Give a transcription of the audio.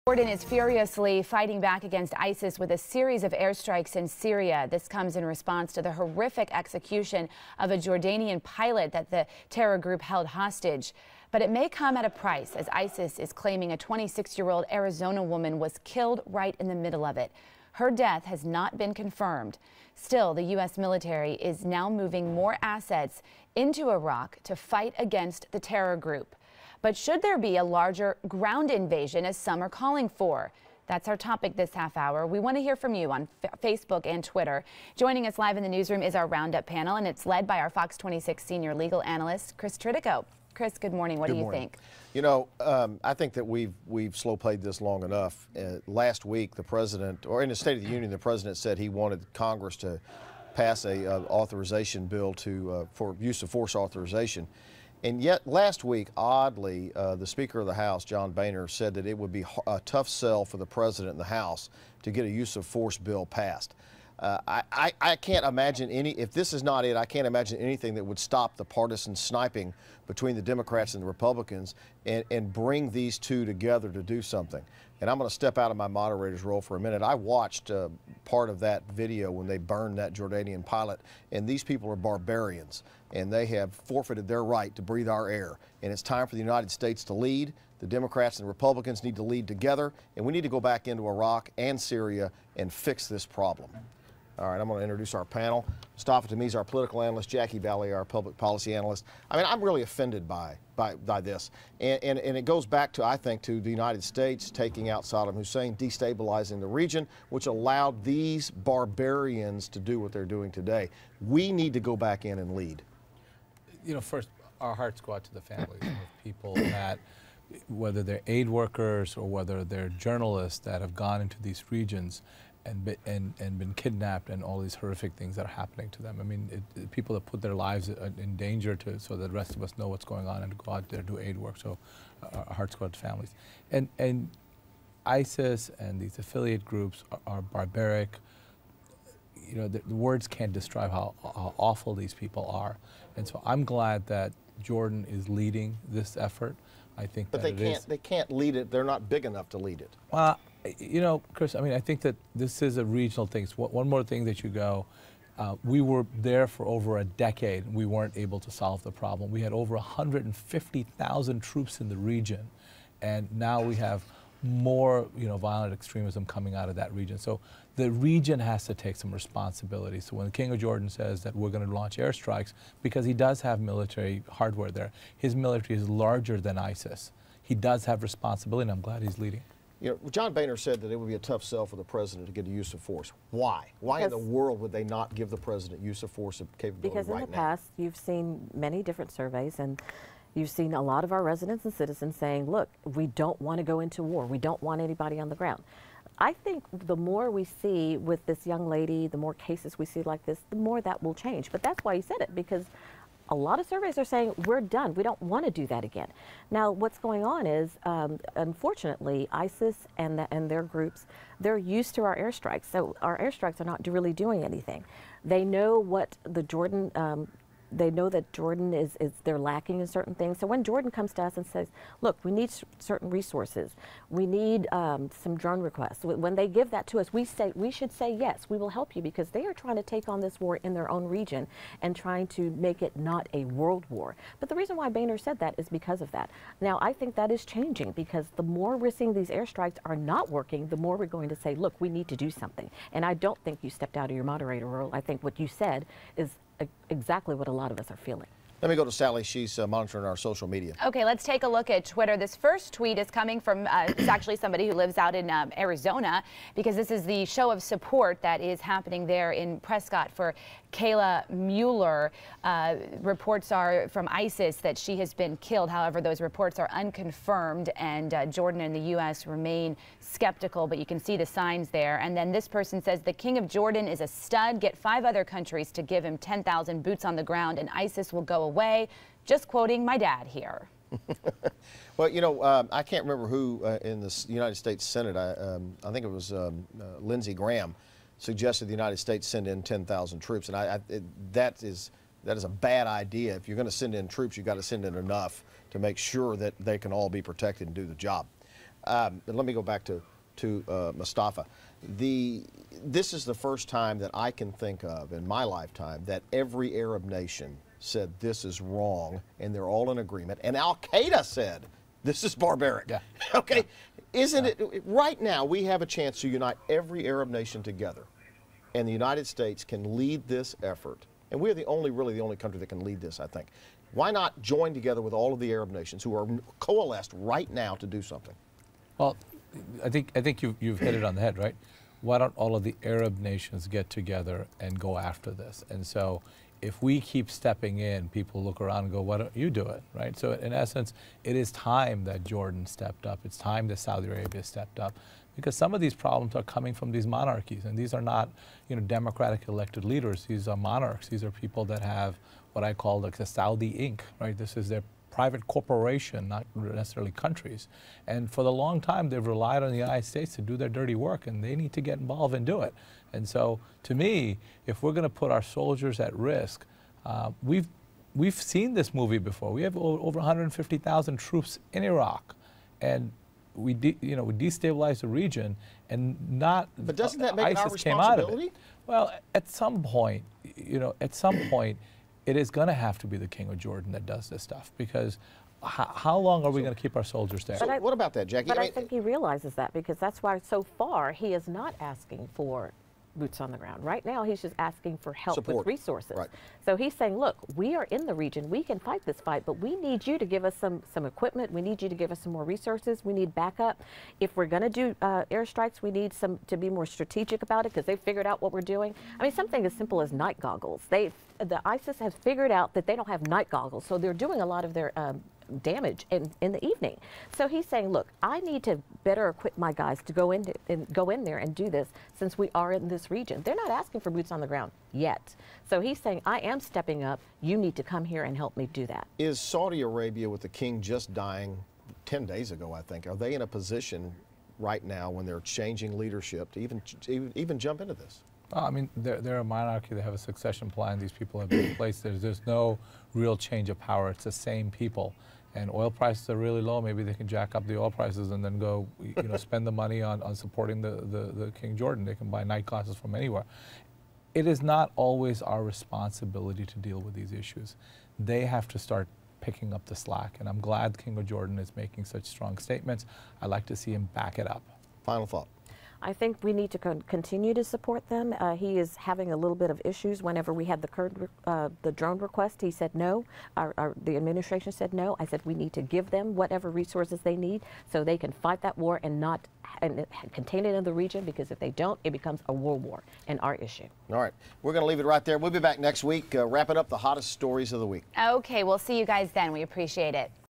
Jordan is furiously fighting back against ISIS with a series of airstrikes in Syria. This comes in response to the horrific execution of a Jordanian pilot that the terror group held hostage. But it may come at a price, as ISIS is claiming a 26-year-old Arizona woman was killed right in the middle of it. Her death has not been confirmed. Still, the U.S. military is now moving more assets into Iraq to fight against the terror group. But should there be a larger ground invasion, as some are calling for? That's our topic this half hour. We want to hear from you on Facebook and Twitter. Joining us live in the newsroom is our Roundup panel, and it's led by our Fox 26 senior legal analyst, Chris Tritico. Chris, good morning. What do you think? You know, I think that we've slow played this long enough. Last week, the president, or in the State of the Union, the president said he wanted Congress to pass a authorization bill for use of force authorization. And yet last week, oddly, the Speaker of the House, John Boehner, said that it would be a tough sell for the president in the House to get a use of force bill passed. I can't imagine if this is not it, I can't imagine anything that would stop the partisan sniping between the Democrats and the Republicans and bring these two together to do something. And I'm going to step out of my moderator's role for a minute. I watched part of that video when they burned that Jordanian pilot, and these people are barbarians, and they have forfeited their right to breathe our air. And it's time for the United States to lead. The Democrats and Republicans need to lead together, and we need to go back into Iraq and Syria and fix this problem. All right, I'm going to introduce our panel. Mustafa Tamiz, our political analyst, Jackie Valley, our public policy analyst. I mean, I'm really offended by this. And it goes back to, I think, to the United States taking out Saddam Hussein, destabilizing the region, which allowed these barbarians to do what they're doing today. We need to go back in and lead. You know, first, our hearts go out to the families of people that, whether they're aid workers or whether they're journalists that have gone into these regions and been kidnapped, and all these horrific things that are happening to them. I mean, people that put their lives in danger so that the rest of us know what's going on and go out there do aid work. So our hearts go out to families. And ISIS and these affiliate groups are barbaric. You know, the words can't describe how awful these people are. And so I'm glad that Jordan is leading this effort. I think but they can't lead it. They're not big enough to lead it. You know, Chris, I mean, I think that this is a regional thing. So one more thing that you go, we were there for over a decade, and we weren't able to solve the problem. We had over 150,000 troops in the region, and now we have more, violent extremism coming out of that region. So the region has to take some responsibility. So when the King of Jordan says that we're going to launch airstrikes, because he does have military hardware there, his military is larger than ISIS. He does have responsibility, and I'm glad he's leading. You know, John Boehner said that it would be a tough sell for the president to get a use of force. Why? Why in the world would they not give the president use of force capability right now? Because in the past, you've seen many different surveys, and you've seen a lot of our residents and citizens saying, look, we don't want to go into war. We don't want anybody on the ground. I think the more we see with this young lady, the more cases we see like this, the more that will change. But that's why he said it, because a lot of surveys are saying we're done. We don't want to do that again. Now, what's going on is, unfortunately, ISIS and their groups, they're used to our airstrikes. So our airstrikes are not really doing anything. They know what the Jordan, they know that Jordan they're lacking in certain things. So when Jordan comes to us and says, look, we need certain resources, we need some drone requests, when they give that to us, we should say, yes, we will help you, because they are trying to take on this war in their own region and trying to make it not a world war. But the reason why Boehner said that is because of that. Now, I think that is changing, because the more we're seeing these airstrikes are not working, the more we're going to say, look, we need to do something. And I don't think you stepped out of your moderator role. I think what you said is exactly what a lot of us are feeling. Let me go to Sally. She's monitoring our social media. Okay, let's take a look at Twitter. This first tweet is coming from, it's actually somebody who lives out in Arizona, because this is the show of support that is happening there in Prescott for Kayla Mueller. Reports are from ISIS that she has been killed. However, those reports are unconfirmed, and Jordan and the U.S. remain skeptical, but you can see the signs there. And then this person says, the King of Jordan is a stud. Get 5 other countries to give him 10,000 boots on the ground, and ISIS will go away. Just quoting my dad here. Well, you know, I can't remember who in the United States Senate, I think it was Lindsey Graham, suggested the United States send in 10,000 troops. And that is a bad idea. If you're going to send in troops, you've got to send in enough to make sure that they can all be protected and do the job. let me go back to Mustafa. This is the first time that I can think of in my lifetime that every Arab nation said this is wrong, and they're all in agreement. And Al-Qaeda said this is barbaric. Yeah. Okay, isn't it? Right now we have a chance to unite every Arab nation together, and the United States can lead this effort. And we're really the only country that can lead this, I think. Why not join together with all of the Arab nations who are coalesced right now to do something? Well, I think you've hit it on the head, right? Why don't all of the Arab nations get together and go after this? And so if we keep stepping in, people look around and go, why don't you do it, right? So in essence, it is time that Jordan stepped up. It's time that Saudi Arabia stepped up, because some of these problems are coming from these monarchies, and these are not, democratic elected leaders. These are monarchs. These are people that have what I call like the Saudi Inc., right? This is their private corporation, not necessarily countries. And for the long time, they've relied on the United States to do their dirty work, and they need to get involved and do it. And so, to me, if we're going to put our soldiers at risk, we've seen this movie before. We have over 150,000 troops in Iraq, and we destabilized the region, and not. But doesn't that make ISIS our came out of responsibility? it. Well, at some point, it is going to have to be the King of Jordan that does this stuff, because how long are we going to keep our soldiers there? So what about that, Jackie? But I think he realizes that, because that's why so far he is not asking for boots on the ground. Right now he's just asking for help Support. with resources. Right. So he's saying, look, we are in the region, we can fight this fight, but we need you to give us some equipment, we need you to give us some more resources, we need backup. If we're going to do airstrikes, we need to be more strategic about it, because they've figured out what we're doing. I mean, something as simple as night goggles. The ISIS has figured out that they don't have night goggles, so they're doing a lot of their damage in the evening. So he's saying, look, I need to better equip my guys to go in there and do this, since we are in this region. They're not asking for boots on the ground yet. So he's saying, I am stepping up. You need to come here and help me do that. Is Saudi Arabia, with the king just dying 10 days ago, I think, are they in a position right now, when they're changing leadership, to even jump into this? I mean, they're a monarchy. They have a succession plan. These people have been in place. There's no real change of power. It's the same people. And oil prices are really low. Maybe they can jack up the oil prices and then go, spend the money on supporting the King Jordan. They can buy night classes from anywhere. It is not always our responsibility to deal with these issues. They have to start picking up the slack. And I'm glad King of Jordan is making such strong statements. I'd like to see him back it up. Final thought. I think we need to continue to support them. He is having a little bit of issues. Whenever we had the drone request, he said no. The administration said no. I said we need to give them whatever resources they need so they can fight that war and contain it in the region, because if they don't, it becomes a world war and our issue. All right, we're going to leave it right there. We'll be back next week, wrapping up the hottest stories of the week. Okay, we'll see you guys then. We appreciate it.